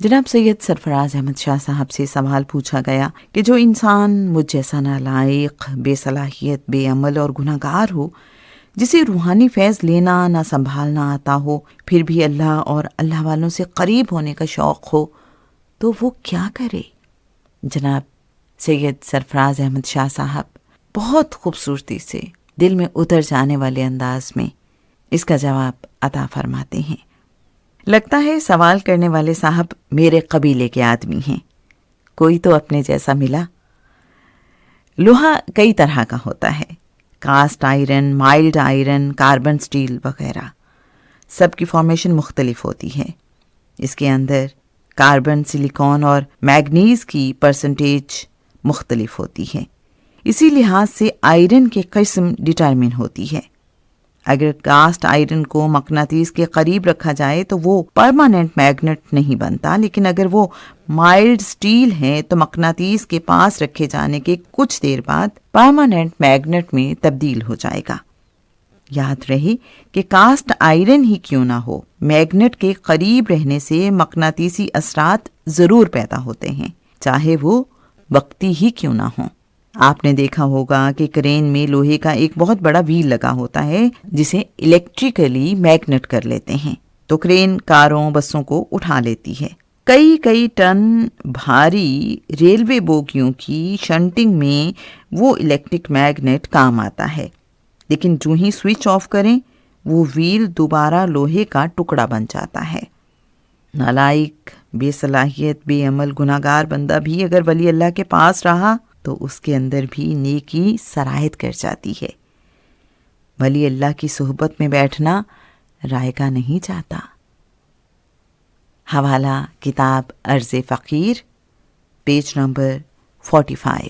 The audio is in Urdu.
جناب سید سرفراز احمد شاہ صاحب سے سوال پوچھا گیا کہ جو انسان مجھ جیسا نالائق، بے صلاحیت، بے عمل اور گناہ گار ہو، جسے روحانی فیض لینا نہ سنبھالنا آتا ہو، پھر بھی اللہ اور اللہ والوں سے قریب ہونے کا شوق ہو، تو وہ کیا کرے؟ جناب سید سرفراز احمد شاہ صاحب بہت خوبصورتی سے دل میں اتر جانے والے انداز میں اس کا جواب عطا فرماتے ہیں۔ لگتا ہے سوال کرنے والے صاحب میرے قبیلے کے آدمی ہیں، کوئی تو اپنے جیسا ملا۔ لوہا کئی طرح کا ہوتا ہے، cast iron, mild iron, carbon steel وغیرہ، سب کی فارمیشن مختلف ہوتی ہے۔ اس کے اندر کاربن، سلیکون اور میگنیز کی پرسنٹیج مختلف ہوتی ہے، اسی لحاظ سے آئرن کی قسم ڈٹرمن ہوتی ہے۔ اگر کاسٹ آئرن کو مقناطیس کے قریب رکھا جائے تو وہ پرماننٹ میگنٹ نہیں بنتا، لیکن اگر وہ مائلڈ سٹیل ہے تو مقناطیس کے پاس رکھے جانے کے کچھ دیر بعد پرماننٹ میگنٹ میں تبدیل ہو جائے گا۔ یاد رہے کہ کاسٹ آئرن ہی کیوں نہ ہو، میگنٹ کے قریب رہنے سے مقناطیسی اثرات ضرور پیدا ہوتے ہیں، چاہے وہ وقتی ہی کیوں نہ ہوں۔ آپ نے دیکھا ہوگا کہ کرین میں لوہے کا ایک بہت بڑا ویل لگا ہوتا ہے جسے الیکٹریکلی میگنٹ کر لیتے ہیں، تو کرین کاروں، بسوں کو اٹھا لیتی ہے۔ کئی ٹن بھاری ریلوے بوگیوں کی شنٹنگ میں وہ الیکٹرک میگنٹ کام آتا ہے، لیکن جو ہی سوئچ آف کریں وہ ویل دوبارہ لوہے کا ٹکڑا بن جاتا ہے۔ نالائق، بے صلاحیت، بے عمل، گناہ گار بندہ بھی اگر ولی اللہ کے پاس رہا تو اس کے اندر بھی نیکی سرایت کر جاتی ہے۔ ولی اللہ کی صحبت میں بیٹھنا رائگاں نہیں جاتا۔ حوالہ کتاب عرض فقیر، پیج نمبر 45۔